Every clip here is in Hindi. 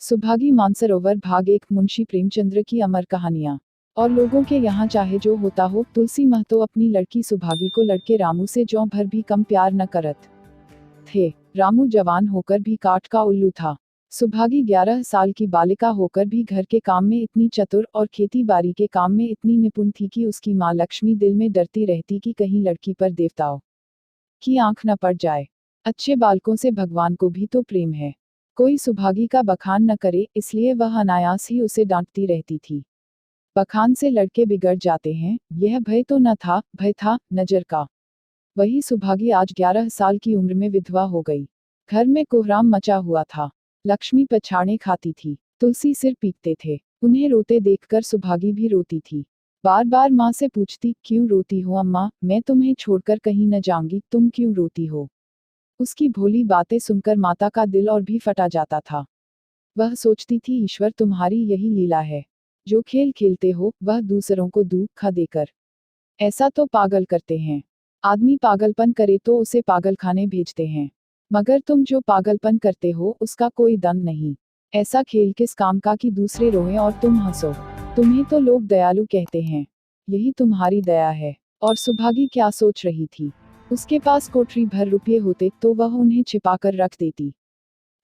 सुभागी मानसरोवर भाग 1 मुंशी प्रेमचंद्र की अमर कहानियां। और लोगों के यहाँ चाहे जो होता हो, तुलसी महतो अपनी लड़की सुभागी को लड़के रामू से ज्यों भर भी कम प्यार न करत थे। रामू जवान होकर भी काठ का उल्लू था। सुभागी 11 साल की बालिका होकर भी घर के काम में इतनी चतुर और खेती बाड़ी के काम में इतनी निपुण थी कि उसकी माँ लक्ष्मी दिल में डरती रहती कि कहीं लड़की पर देवताओं की आंख न पड़ जाए। अच्छे बालकों से भगवान को भी तो प्रेम है। कोई सुभागी का बखान न करे, इसलिए वह अनायास ही उसे डांटती रहती थी। बखान से लड़के बिगड़ जाते हैं, यह भय तो न था, भय था नजर का। वही सुभागी आज 11 साल की उम्र में विधवा हो गई। घर में कोहराम मचा हुआ था। लक्ष्मी पछाड़े खाती थी, तुलसी सिर पीटते थे। उन्हें रोते देखकर सुभागी भी रोती थी। बार बार माँ से पूछती, क्यों रोती हो अम्मा, मैं तुम्हें छोड़कर कहीं न जाऊंगी, तुम क्यों रोती हो। उसकी भोली बातें सुनकर माता का दिल और भी फटा जाता था। वह सोचती थी, ईश्वर तुम्हारी यही लीला है। जो खेल खेलते हो, वह दूसरों को दुख देकर ऐसा तो पागल करते हैं। आदमी पागलपन करे तो उसे पागलखाने भेजते हैं, मगर तुम जो पागलपन करते हो उसका कोई दंड नहीं। ऐसा खेल किस काम का कि दूसरे रोएं और तुम हंसो। तुम्हें तो लोग दयालु कहते हैं, यही तुम्हारी दया है। और सुभागी क्या सोच रही थी। उसके पास कोठरी भर रुपये होते तो वह उन्हें छिपाकर रख देती।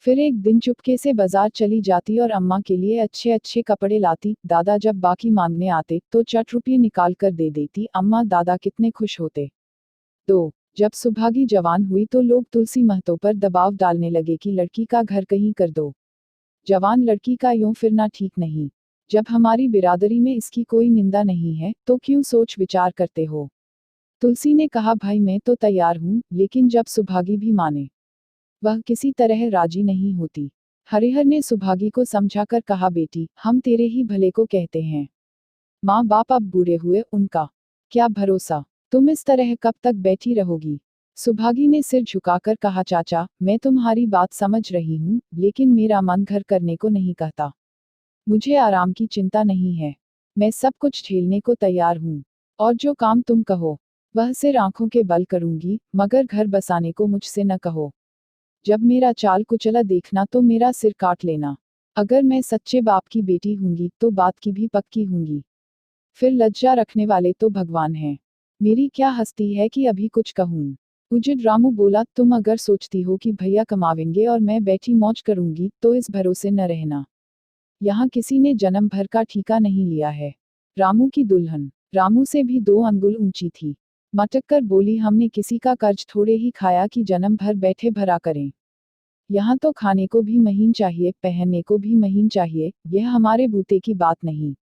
फिर एक दिन चुपके से बाजार चली जाती और अम्मा के लिए अच्छे अच्छे कपड़े लाती। दादा जब बाकी मांगने आते तो चट रुपये निकाल कर दे देती। अम्मा दादा कितने खुश होते। जब सुभागी जवान हुई तो लोग तुलसी महतो पर दबाव डालने लगे कि लड़की का घर कहीं कर दो। जवान लड़की का यूं फिरना ठीक नहीं। जब हमारी बिरादरी में इसकी कोई निंदा नहीं है तो क्यों सोच विचार करते हो। तुलसी ने कहा, भाई मैं तो तैयार हूं, लेकिन जब सुभागी भी माने। वह किसी तरह राजी नहीं होती। हरिहर ने सुभागी को समझाकर कहा, बेटी हम तेरे ही भले को कहते हैं। माँ बाप अब बूढ़े हुए, उनका क्या भरोसा। तुम इस तरह कब तक बैठी रहोगी। सुभागी ने सिर झुकाकर कहा, चाचा मैं तुम्हारी बात समझ रही हूँ, लेकिन मेरा मन घर करने को नहीं कहता। मुझे आराम की चिंता नहीं है। मैं सब कुछ झेलने को तैयार हूँ। और जो काम तुम कहो वह सिर आंखों के बल करूंगी, मगर घर बसाने को मुझसे न कहो। जब मेरा चाल कुचला देखना तो मेरा सिर काट लेना। अगर मैं सच्चे बाप की बेटी होंगी तो बात की भी पक्की होंगी। फिर लज्जा रखने वाले तो भगवान हैं। मेरी क्या हस्ती है कि अभी कुछ कहूँ। उजिर रामू बोला, तुम अगर सोचती हो कि भैया कमावेंगे और मैं बैठी मौज करूंगी तो इस भरोसे न रहना। यहाँ किसी ने जन्म भर का ठीका नहीं लिया है। रामू की दुल्हन रामू से भी 2 अंगुल ऊंची थी। मटक कर बोली, हमने किसी का कर्ज थोड़े ही खाया कि जन्म भर बैठे भरा करें। यहाँ तो खाने को भी महीन चाहिए, पहनने को भी महीन चाहिए, यह हमारे बूते की बात नहीं।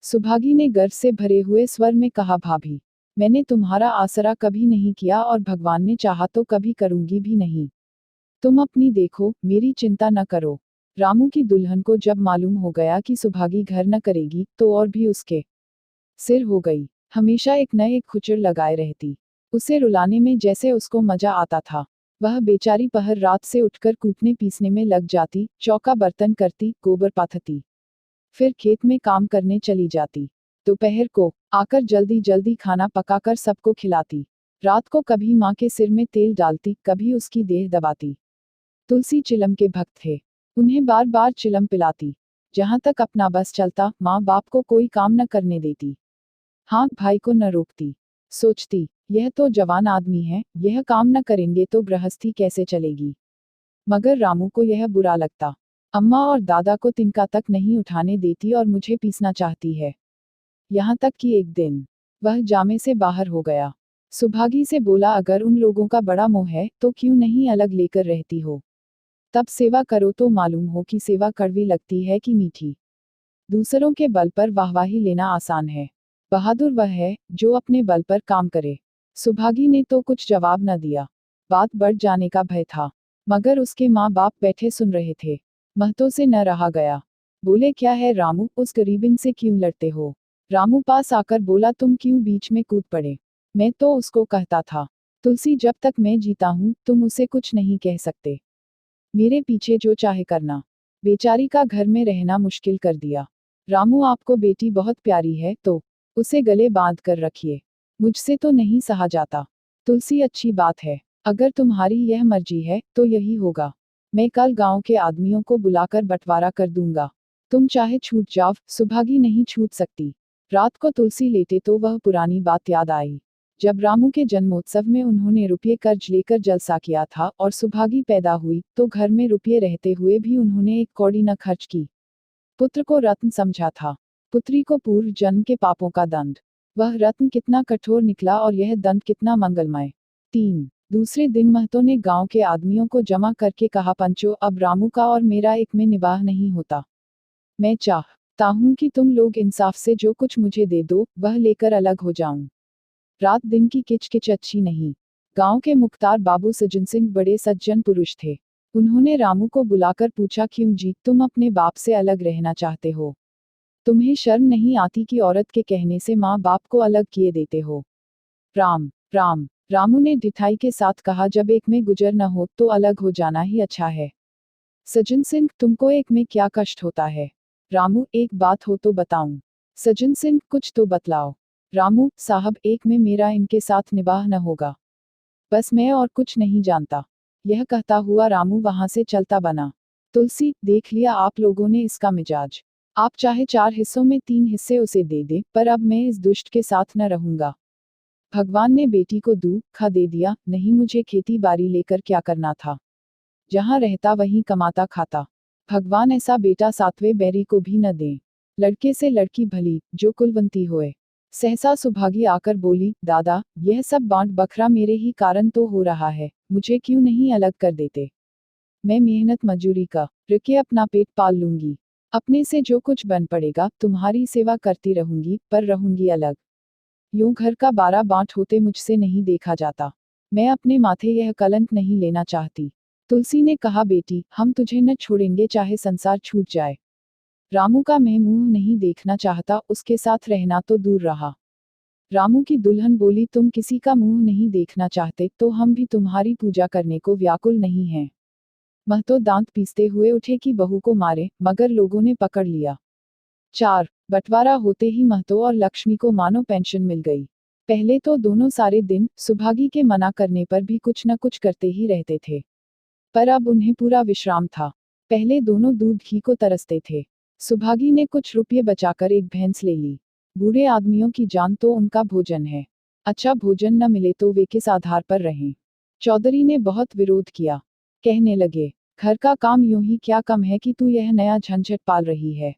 सुभागी ने गर्व से भरे हुए स्वर में कहा, भाभी मैंने तुम्हारा आसरा कभी नहीं किया और भगवान ने चाहा तो कभी करूंगी भी नहीं। तुम अपनी देखो, मेरी चिंता न करो। रामू की दुल्हन को जब मालूम हो गया कि सुभागी घर न करेगी तो और भी उसके सिर हो गई। हमेशा एक न एक खुचर लगाए रहती। उसे रुलाने में जैसे उसको मजा आता था। वह बेचारी पहर रात से उठकर कूटने पीसने में लग जाती, चौका बर्तन करती, गोबर पाथती। फिर खेत में काम करने चली जाती। दोपहर को आकर जल्दी जल्दी खाना पकाकर सबको खिलाती। रात को कभी माँ के सिर में तेल डालती, कभी उसकी देह दबाती। तुलसी चिलम के भक्त थे, उन्हें बार बार चिलम पिलाती। जहां तक अपना बस चलता, माँ बाप को कोई काम न करने देती। हाँ, भाई को न रोकती। सोचती, यह तो जवान आदमी है, यह काम न करेंगे तो गृहस्थी कैसे चलेगी। मगर रामू को यह बुरा लगता। अम्मा और दादा को तिनका तक नहीं उठाने देती और मुझे पीसना चाहती है। यहाँ तक कि एक दिन वह जामे से बाहर हो गया। सुभागी से बोला, अगर उन लोगों का बड़ा मोह है तो क्यों नहीं अलग लेकर रहती हो। तब सेवा करो तो मालूम हो कि सेवा कड़वी लगती है कि मीठी। दूसरों के बल पर वाहवाही लेना आसान है, बहादुर वह है जो अपने बल पर काम करे। सुभागी ने तो कुछ जवाब न दिया। बात बढ़ जाने का भय था, मगर उसके माँ बाप बैठे सुन रहे थे। महतो से न रहा गया। बोले, क्या है रामू, उस गरीबिन से क्यों लड़ते हो। रामू पास आकर बोला, तुम क्यों बीच में कूद पड़े। मैं तो उसको कहता था, तुलसी जब तक मैं जीता हूँ तुम उसे कुछ नहीं कह सकते। मेरे पीछे जो चाहे करना। बेचारी का घर में रहना मुश्किल कर दिया। रामू, आपको बेटी बहुत प्यारी है तो उसे गले बांध कर रखिए। मुझसे तो नहीं सहा जाता। तुलसी, अच्छी बात है, अगर तुम्हारी यह मर्जी है तो यही होगा। मैं कल गांव के आदमियों को बुलाकर बंटवारा कर दूंगा। तुम चाहे छूट जाओ, सुभागी नहीं छूट सकती। रात को तुलसी लेटे तो वह पुरानी बात याद आई। जब रामू के जन्मोत्सव में उन्होंने रुपये कर्ज लेकर जलसा किया था और सुभागी पैदा हुई तो घर में रुपये रहते हुए भी उन्होंने एक कौड़ी न खर्च की। पुत्र को रत्न समझा था, पुत्री को पूर्व जन्म के पापों का दंड। वह रत्न कितना कठोर निकला और यह दंड कितना मंगलमय। 3 दूसरे दिन महतो ने गांव के आदमियों को जमा करके कहा, पंचो, अब रामू का और मेरा एक में निबाह नहीं होता। मैं चाहता हूं कि तुम लोग इंसाफ से जो कुछ मुझे दे दो वह लेकर अलग हो जाऊं। रात दिन की किचकिच अच्छी नहीं। गांव के मुख्तार बाबू सज्जन सिंह बड़े सज्जन पुरुष थे। उन्होंने रामू को बुलाकर पूछा, क्यों जी, तुम अपने बाप से अलग रहना चाहते हो? तुम्हें शर्म नहीं आती कि औरत के कहने से माँ बाप को अलग किए देते हो? राम राम रामू ने ढिठाई के साथ कहा, जब एक में गुजर न हो तो अलग हो जाना ही अच्छा है। सज्जन सिंह, तुमको एक में क्या कष्ट होता है? रामू, एक बात हो तो बताऊं। सज्जन सिंह, कुछ तो बतलाओ। रामू, साहब, एक में मेरा इनके साथ निबाह न होगा। बस मैं और कुछ नहीं जानता। यह कहता हुआ रामू वहां से चलता बना। तुलसी, देख लिया आप लोगों ने इसका मिजाज। आप चाहे 4 हिस्सों में 3 हिस्से उसे दे दे, पर अब मैं इस दुष्ट के साथ न रहूंगा। भगवान ने बेटी को दूखा दे दिया, नहीं मुझे खेती बाड़ी लेकर क्या करना था। जहां रहता वहीं कमाता खाता। भगवान ऐसा बेटा 7वें बैरी को भी न दे। लड़के से लड़की भली, जो कुलवंती होए। सहसा सुभागी आकर बोली, दादा, यह सब बांट बखरा मेरे ही कारण तो हो रहा है, मुझे क्यों नहीं अलग कर देते? मैं मेहनत मजूरी का करके अपना पेट पाल लूंगी। अपने से जो कुछ बन पड़ेगा तुम्हारी सेवा करती रहूंगी, पर रहूंगी अलग। यूं घर का 12 बांट होते मुझसे नहीं देखा जाता। मैं अपने माथे यह कलंक नहीं लेना चाहती। तुलसी ने कहा, बेटी, हम तुझे न छोड़ेंगे चाहे संसार छूट जाए। रामू का मैं मुंह नहीं देखना चाहता, उसके साथ रहना तो दूर रहा। रामू की दुल्हन बोली, तुम किसी का मुंह नहीं देखना चाहते तो हम भी तुम्हारी पूजा करने को व्याकुल नहीं हैं। महतो दांत पीसते हुए उठे कि बहू को मारे, मगर लोगों ने पकड़ लिया। 4 बंटवारा होते ही महतो और लक्ष्मी को मानो पेंशन मिल गई। पहले तो दोनों सारे दिन सुभागी के मना करने पर भी कुछ न कुछ करते ही रहते थे, पर अब उन्हें पूरा विश्राम था। पहले दोनों दूध घी को तरसते थे। सुभागी ने कुछ रुपये बचाकर एक भैंस ले ली। बूढ़े आदमियों की जान तो उनका भोजन है। अच्छा भोजन न मिले तो वे किस आधार पर रहें? चौधरी ने बहुत विरोध किया। कहने लगे, घर का काम यूं ही क्या कम है कि तू यह नया झंझट पाल रही है।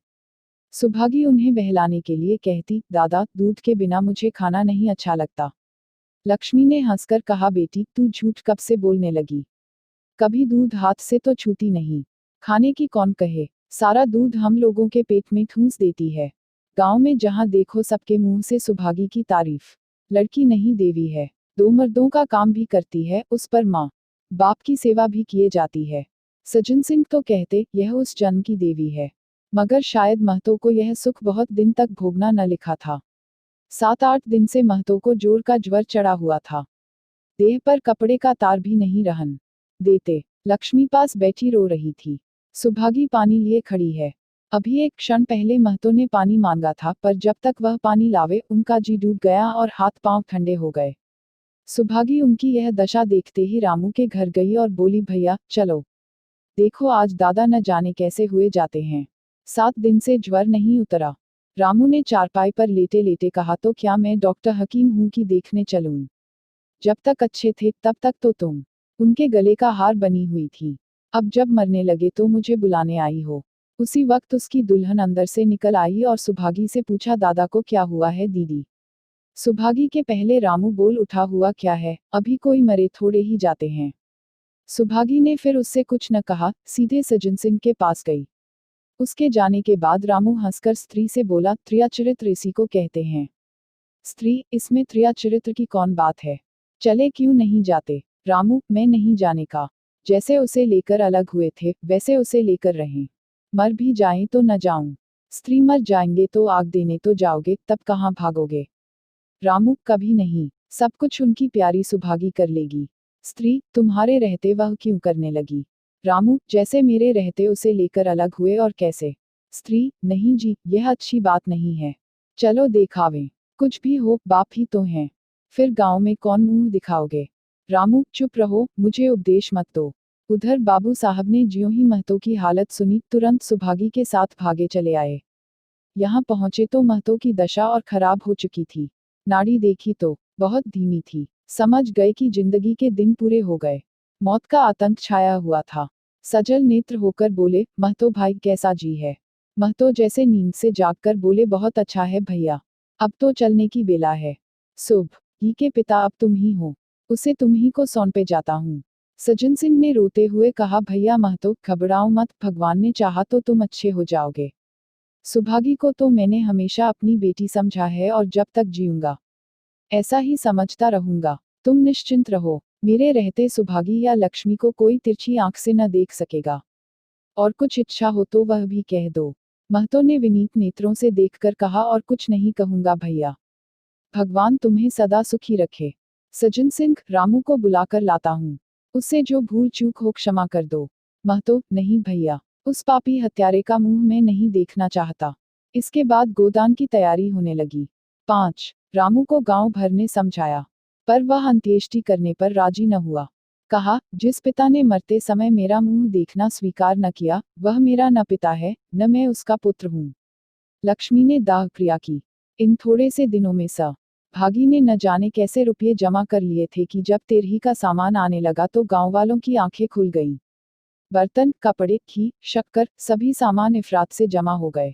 सुभागी उन्हें बहलाने के लिए कहती, दादा, दूध के बिना मुझे खाना नहीं अच्छा लगता। लक्ष्मी ने हंसकर कहा, बेटी, तू झूठ कब से बोलने लगी? कभी दूध हाथ से तो छूती नहीं। खाने की कौन कहे, सारा दूध हम लोगों के पेट में ठूंस देती है। गांव में जहां देखो सबके मुंह से सुभागी की तारीफ। लड़की नहीं देवी है, 2 मर्दों का काम भी करती है, उस पर माँ बाप की सेवा भी किए जाती है। सज्जन सिंह तो कहते यह उस जन्म की देवी है, मगर शायद महतो को यह सुख बहुत दिन तक भोगना न लिखा था। 7-8 दिन से महतो को जोर का ज्वर चढ़ा हुआ था। देह पर कपड़े का तार भी नहीं रहन देते। लक्ष्मी पास बैठी रो रही थी। सुभागी पानी लिए खड़ी है। अभी एक क्षण पहले महतो ने पानी मांगा था, पर जब तक वह पानी लावे उनका जी डूब गया और हाथ पांव ठंडे हो गए। सुभागी उनकी यह दशा देखते ही रामू के घर गई और बोली, भैया चलो, देखो आज दादा न जाने कैसे हुए जाते हैं। 7 दिन से ज्वर नहीं उतरा। रामू ने चारपाई पर लेटे लेटे कहा, तो क्या मैं डॉक्टर हकीम हूं कि देखने चलूं? जब तक अच्छे थे तब तक तो तुम उनके गले का हार बनी हुई थी, अब जब मरने लगे तो मुझे बुलाने आई हो। उसी वक्त उसकी दुल्हन अंदर से निकल आई और सुभागी से पूछा, दादा को क्या हुआ है दीदी? सुभागी के पहले रामू बोल उठा, हुआ क्या है, अभी कोई मरे थोड़े ही जाते हैं। सुभागी ने फिर उससे कुछ न कहा, सीधे सज्जन सिंह के पास गई। उसके जाने के बाद रामू हंसकर स्त्री से बोला, त्रियाचरित्र इसी को कहते हैं। स्त्री, इसमें त्रियाचरित्र की कौन बात है? चले क्यों नहीं जाते? रामू, मैं नहीं जाने का। जैसे उसे लेकर अलग हुए थे वैसे उसे लेकर रहें। मर भी जाएं तो न जाऊं। स्त्री, मर जाएंगे तो आग देने तो जाओगे, तब कहाँ भागोगे? रामू, कभी नहीं, सब कुछ उनकी प्यारी सुभागी कर लेगी। स्त्री, तुम्हारे रहते वह क्यों करने लगी? रामू, जैसे मेरे रहते उसे लेकर अलग हुए और कैसे? स्त्री, नहीं जी, यह अच्छी बात नहीं है। चलो देखावें। कुछ भी हो, बाप ही तो हैं। फिर गांव में कौन मुंह दिखाओगे? रामू, चुप रहो, मुझे उपदेश मत दो। उधर बाबू साहब ने ज्यों ही महतो की हालत सुनी तुरंत सुभागी के साथ भागे चले आए। यहाँ पहुंचे तो महतो की दशा और खराब हो चुकी थी। नाड़ी देखी तो बहुत धीमी थी। समझ गए कि जिंदगी के दिन पूरे हो गए। मौत का आतंक छाया हुआ था। सजल नेत्र होकर बोले, महतो भाई कैसा जी है? महतो जैसे नींद से जागकर बोले, बहुत अच्छा है भैया, अब तो चलने की बेला है। शुभ ही के पिता अब तुम ही हो, उसे तुम ही को सौंपे जाता हूँ। सज्जन सिंह ने रोते हुए कहा, भैया महतो घबराओ मत, भगवान ने चाहा तो तुम अच्छे हो जाओगे। सुभागी को तो मैंने हमेशा अपनी बेटी समझा है और जब तक जीऊंगा ऐसा ही समझता रहूंगा। तुम निश्चिंत रहो, मेरे रहते सुभागी या लक्ष्मी को कोई तिरछी आंख से न देख सकेगा। और कुछ इच्छा हो तो वह भी कह दो। महतो ने विनीत नेत्रों से देखकर कहा, और कुछ नहीं कहूंगा भैया, भगवान तुम्हें सदा सुखी रखे। सज्जन सिंह, रामू को बुलाकर लाता हूँ, उससे जो भूल चूक हो क्षमा कर दो। महतो, नहीं भैया, उस पापी हत्यारे का मुंह मैं नहीं देखना चाहता। इसके बाद गोदान की तैयारी होने लगी। 5. रामू को गांव भर ने समझाया, पर वह अंत्येष्टि करने पर राजी न हुआ। कहा, जिस पिता ने मरते समय मेरा मुंह देखना स्वीकार न किया, वह मेरा न पिता है, न मैं उसका पुत्र हूँ। लक्ष्मी ने दाह क्रिया की। इन थोड़े से दिनों में भागी ने न जाने कैसे रुपये जमा कर लिए थे कि जब तेरही का सामान आने लगा तो गांव वालों की आंखें खुल गईं। बर्तन, कपड़े, घी, शक्कर, सभी सामान इफरात से जमा हो गए।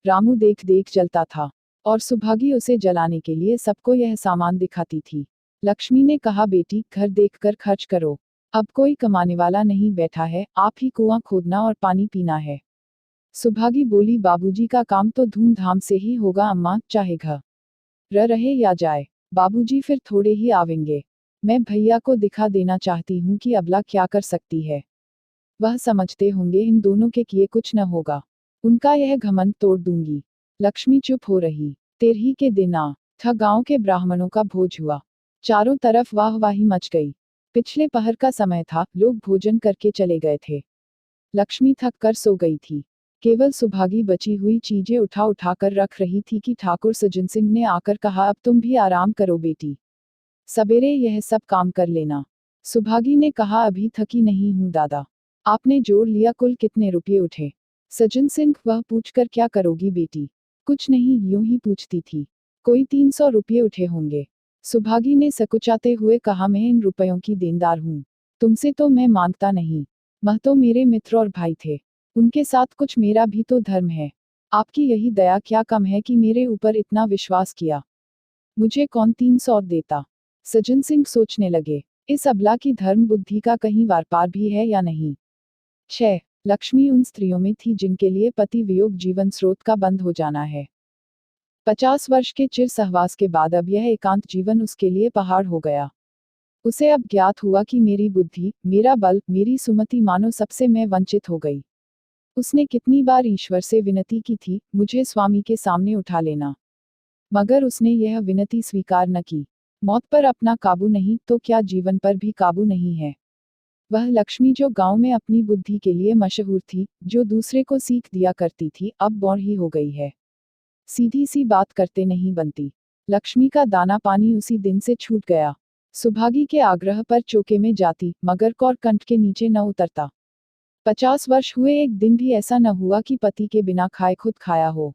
रामू देख देख जलता था और सुभागी उसे जलाने के लिए सबको यह सामान दिखाती थी। लक्ष्मी ने कहा, बेटी घर देखकर खर्च करो, अब कोई कमाने वाला नहीं बैठा है, आप ही कुआं खोदना और पानी पीना है। सुभागी बोली, बाबूजी का काम तो धूमधाम से ही होगा अम्मा, चाहे घर रहे या जाए। बाबूजी फिर थोड़े ही आवेंगे। मैं भैया को दिखा देना चाहती हूँ कि अबला क्या कर सकती है। वह समझते होंगे इन दोनों के किए कुछ न होगा। उनका यह घमंड तोड़ दूंगी। लक्ष्मी चुप हो रही। तेरही के दिन था गांव के ब्राह्मणों का भोज हुआ। चारों तरफ वाहवाही मच गई। पिछले पहर का समय था, लोग भोजन करके चले गए थे। लक्ष्मी थक कर सो गई थी। केवल सुभागी बची हुई चीजें उठा उठा कर रख रही थी कि ठाकुर सज्जन सिंह ने आकर कहा, अब तुम भी आराम करो बेटी, सवेरे यह सब काम कर लेना। सुभागी ने कहा, अभी थकी नहीं हूँ दादा। आपने जोड़ लिया कुल कितने रुपये उठे? सज्जन सिंह, वह पूछकर क्या करोगी बेटी? कुछ नहीं, यूं ही पूछती थी। कोई 300 रुपये उठे होंगे। सुभागी ने सकुचाते हुए कहा, मैं इन रुपयों की देनदार हूँ, तुमसे तो मैं मांगता नहीं। महतो मेरे मित्र और भाई थे, उनके साथ कुछ मेरा भी तो धर्म है। आपकी यही दया क्या कम है कि मेरे ऊपर इतना विश्वास किया? मुझे कौन 300 देता? सज्जन सिंह सोचने लगे, इस अबला की धर्म बुद्धि का कहीं वार पार भी है या नहीं। 6. लक्ष्मी उन स्त्रियों में थी जिनके लिए पति वियोग जीवन स्रोत का बंद हो जाना है। 50 वर्ष के चिर सहवास के बाद अब यह एकांत जीवन उसके लिए पहाड़ हो गया। उसे अब ज्ञात हुआ कि मेरी बुद्धि, मेरा बल, मेरी सुमति मानो सबसे मैं वंचित हो गई। उसने कितनी बार ईश्वर से विनती की थी, मुझे स्वामी के सामने उठा लेना, मगर उसने यह विनती स्वीकार न की। मौत पर अपना काबू नहीं तो क्या जीवन पर भी काबू नहीं है। वह लक्ष्मी जो गांव में अपनी बुद्धि के लिए मशहूर थी, जो दूसरे को सीख दिया करती थी, अब बौर ही हो गई है। सीधी सी बात करते नहीं बनती। लक्ष्मी का दाना पानी उसी दिन से छूट गया। सुभागी के आग्रह पर चौके में जाती, मगर कौर कंठ के नीचे न उतरता। 50 वर्ष हुए, एक दिन भी ऐसा न हुआ कि पति के बिना खाए खुद खाया हो।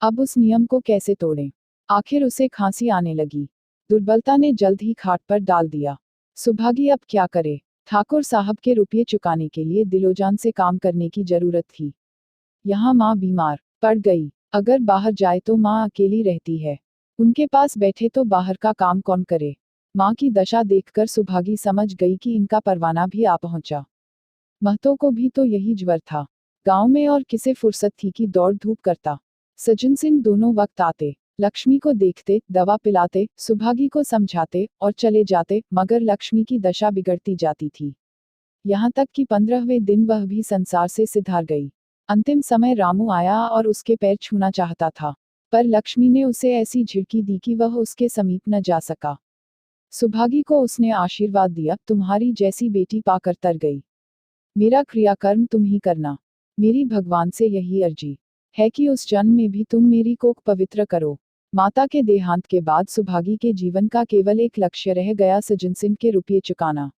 अब उस नियम को कैसे तोड़ें? आखिर उसे खांसी आने लगी। दुर्बलता ने जल्द ही खाट पर डाल दिया। सुभागी अब क्या करे? ठाकुर साहब के रुपये चुकाने के लिए दिलोजान से काम करने की जरूरत थी। यहाँ माँ बीमार पड़ गई, अगर बाहर जाए तो माँ अकेली रहती है। उनके पास बैठे तो बाहर का काम कौन करे? माँ की दशा देखकर सुभागी समझ गई कि इनका परवाना भी आ पहुंचा। महतो को भी तो यही ज्वर था। गांव में और किसे फुर्सत थी कि दौड़ धूप करता। सज्जन सिंह दोनों वक्त आते, लक्ष्मी को देखते, दवा पिलाते, सुभागी को समझाते और चले जाते, मगर लक्ष्मी की दशा बिगड़ती जाती थी। यहाँ तक कि 15वें दिन वह भी संसार से सिधार गई। अंतिम समय रामू आया और उसके पैर छूना चाहता था, पर लक्ष्मी ने उसे ऐसी झिड़की दी कि वह उसके समीप न जा सका। सुभागी को उसने आशीर्वाद दिया, तुम्हारी जैसी बेटी पाकर तर गई। मेरा क्रियाकर्म तुम ही करना। मेरी भगवान से यही अर्जी है कि उस जन्म में भी तुम मेरी कोख पवित्र करो। माता के देहांत के बाद सुभागी के जीवन का केवल एक लक्ष्य रह गया, सज्जन सिंह के रुपये चुकाना।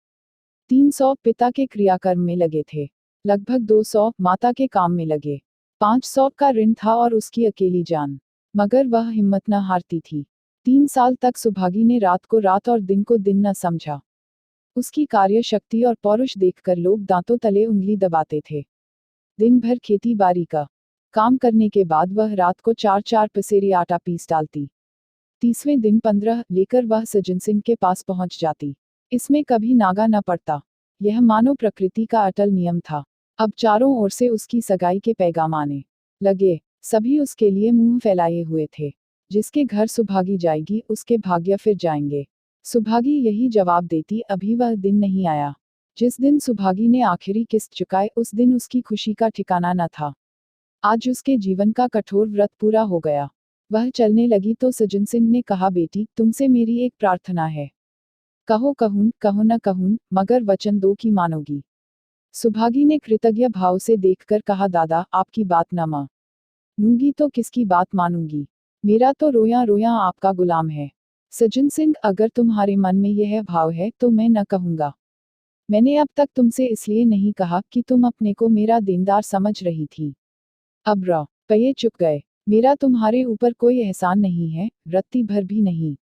300 पिता के क्रियाकर्म में लगे थे, लगभग 200 माता के काम में लगे, 500 का ऋण था और उसकी अकेली जान, मगर वह हिम्मत न हारती थी। 3 साल तक सुभागी ने रात को रात और दिन को दिन न समझा। उसकी कार्य शक्ति और पौरुष देखकर लोग दांतों तले उंगली दबाते थे। दिन भर खेती बाड़ी का काम करने के बाद वह रात को 4-4 पसेरी आटा पीस डालती। 30वें दिन 15 लेकर वह सज्जन सिंह के पास पहुंच जाती। इसमें कभी नागा न पड़ता। यह मानो प्रकृति का अटल नियम था। अब चारों ओर से उसकी सगाई के पैगाम आने लगे। सभी उसके लिए मुंह फैलाए हुए थे। जिसके घर सुभागी जाएगी उसके भाग्य फिर जाएंगे। सुभागी यही जवाब देती, अभी वह दिन नहीं आया। जिस दिन सुभागी ने आखिरी किस्त चुकाए उस दिन उसकी खुशी का ठिकाना न था। आज उसके जीवन का कठोर व्रत पूरा हो गया। वह चलने लगी तो सज्जन सिंह ने कहा, बेटी तुमसे मेरी एक प्रार्थना है। कहो कहूं कहो न कहूं, मगर वचन दो कि मानोगी। सुभागी ने कृतज्ञ भाव से देखकर कहा, दादा आपकी बात न मानूंगी तो किसकी बात मानूंगी। मेरा तो रोया रोया आपका गुलाम है। सज्जन सिंह, अगर तुम्हारे मन में यह भाव है तो मैं न कहूंगा। मैंने अब तक तुमसे इसलिए नहीं कहा कि तुम अपने को मेरा देनदार समझ रही थी। अब रुपये चुक गए। मेरा तुम्हारे ऊपर कोई एहसान नहीं है, रत्ती भर भी नहीं।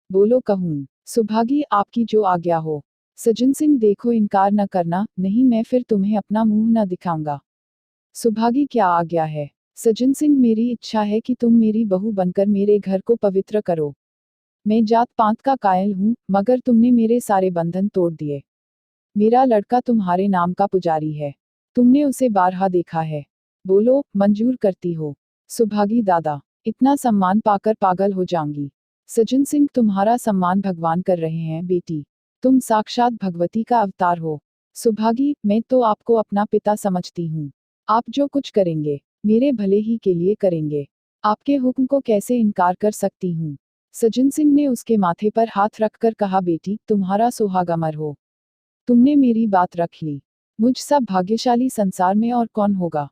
बोलो कहूं। सुभागी, आपकी जो आज्ञा हो। सज्जन सिंह, देखो इनकार न करना, नहीं मैं फिर तुम्हें अपना मुंह न दिखाऊंगा। सुभागी, क्या आज्ञा है। सज्जन सिंह, मेरी इच्छा है कि तुम मेरी बहू बनकर मेरे घर को पवित्र करो। मैं जात पात का कायल हूँ, मगर तुमने मेरे सारे बंधन तोड़ दिए। मेरा लड़का तुम्हारे नाम का पुजारी है। तुमने उसे बारहा देखा है। बोलो, मंजूर करती हो। सुभागी, दादा इतना सम्मान पाकर पागल हो जाऊंगी। सज्जन सिंह, तुम्हारा सम्मान भगवान कर रहे हैं बेटी। तुम साक्षात भगवती का अवतार हो। सुभागी, मैं तो आपको अपना पिता समझती हूँ। आप जो कुछ करेंगे मेरे भले ही के लिए करेंगे। आपके हुक्म को कैसे इनकार कर सकती हूँ। सज्जन सिंह ने उसके माथे पर हाथ रखकर कहा, बेटी तुम्हारा सुहाग अमर हो। तुमने मेरी बात रख ली। मुझ सा भाग्यशाली संसार में और कौन होगा।